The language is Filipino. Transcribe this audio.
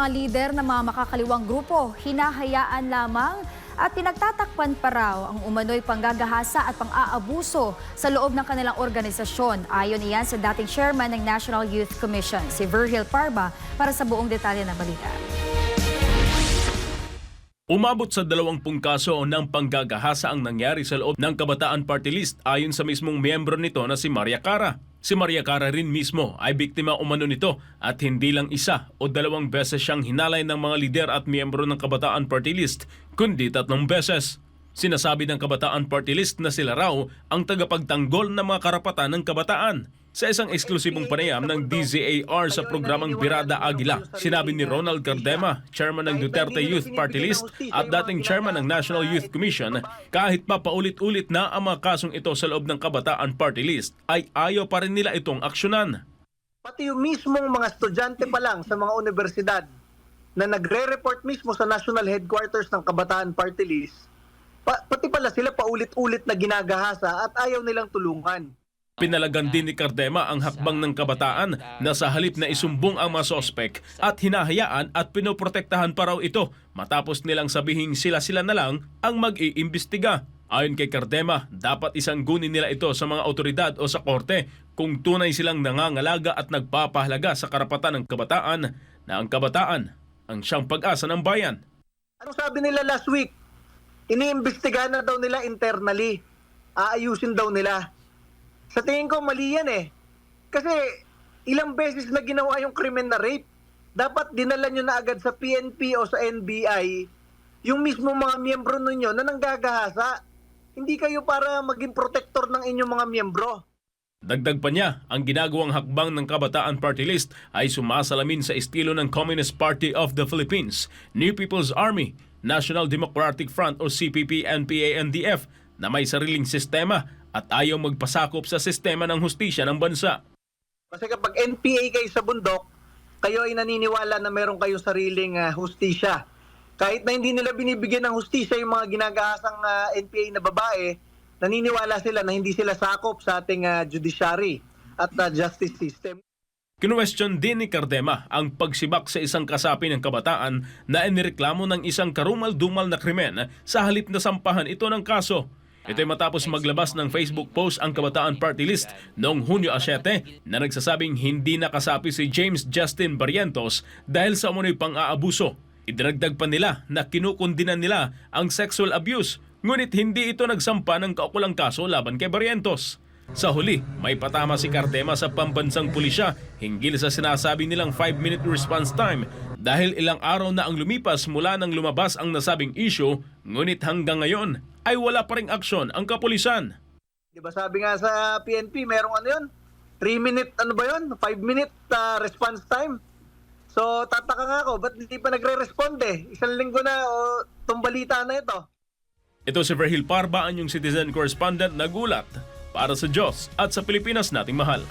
lider ng mga makakaliwang grupo, hinahayaan lamang at pinagtatakpan pa raw ang umano'y panggagahasa at pang-aabuso sa loob ng kanilang organisasyon. Ayon iyan sa dating chairman ng National Youth Commission, si Virgil Parba, para sa buong detalye ng balita. Umabot sa 20 kaso ng panggagahasa ang nangyari sa loob ng Kabataan Party List ayon sa mismong miyembro nito na si Maria Cara. Si Maria Cara rin mismo ay biktima umano nito at hindi lang isa o 2 beses siyang hinalay ng mga lider at miyembro ng Kabataan Party List, kundi 3 beses. Sinasabi ng Kabataan Party List na sila raw ang tagapagtanggol ng mga karapatan ng kabataan. Sa isang eksklusibong panayam ng DZAR sa programang Birada Aguila, sinabi ni Ronald Cardema, chairman ng Duterte Youth Party List at dating chairman ng National Youth Commission, kahit pa paulit-ulit na ang mga kasong ito sa loob ng Kabataan Party List, ay ayaw pa rin nila itong aksyonan. Pati yung mismong mga estudyante pa lang sa mga universidad na nagre-report mismo sa National Headquarters ng Kabataan Party List, pati pala sila paulit-ulit na ginagahasa at ayaw nilang tulungan. Pinalagan din ni Cardema ang hakbang ng kabataan na sa halip na isumbong ang mga sospek at hinahayaan at pinoprotektahan pa raw ito matapos nilang sabihin sila-sila na lang ang mag-iimbestiga. Ayon kay Cardema, dapat isanggunin nila ito sa mga otoridad o sa korte kung tunay silang nangangalaga at nagpapahalaga sa karapatan ng kabataan na ang kabataan ang siyang pag-asa ng bayan. Anong sabi nila last week? Iniimbestigahan na daw nila internally. Aayusin daw nila. Sa tingin ko, mali yan eh. Kasi ilang beses na ginawa yung krimen na rape. Dapat dinala nyo na agad sa PNP o sa NBI yung mismo mga miyembro ninyo na nanggagahasa. Hindi kayo para maging protector ng inyong mga miyembro. Dagdag pa niya, ang ginagawang hakbang ng Kabataan Party List ay sumasalamin sa estilo ng Communist Party of the Philippines, New People's Army, National Democratic Front o CPP, NPA-NDF na may sariling sistema at ayaw magpasakop sa sistema ng hustisya ng bansa. Kasi kapag NPA kayo sa bundok, kayo ay naniniwala na meron kayong sariling hustisya. Kahit na hindi nila binibigyan ng hustisya yung mga ginagahasang NPA na babae, naniniwala sila na hindi sila sakop sa ating judiciary at justice system. Kinuwestiyon din ni Cardema ang pagsibak sa isang kasapi ng kabataan na inireklamo ng isang karumal-dumal na krimen sa halip na sampahan ito ng kaso. Ito'y matapos maglabas ng Facebook post ang Kabataan Party List noong Hunyo 7 na nagsasabing hindi nakasapi si James Justin Barrientos dahil sa umunoy pang-aabuso. Idinagdag pa nila na kinukundinan nila ang sexual abuse, ngunit hindi ito nagsampa ng kaukulang kaso laban kay Barrientos. Sa huli, may patama si Cardema sa pambansang pulisya hinggil sa sinasabi nilang 5-minute response time dahil ilang araw na ang lumipas mula nang lumabas ang nasabing issue, ngunit hanggang ngayon ay wala pa ring aksyon ang kapulisan. Diba sabi nga sa PNP, merong ano yun? 3-minute, ano ba yun? 5-minute response time. So tataka nga ako, ba't hindi pa nagre-responde? Isang linggo na o tumbalita na ito. Ito si Virgil Parba, ang inyong citizen correspondent na gulat para sa Diyos at sa Pilipinas nating mahal.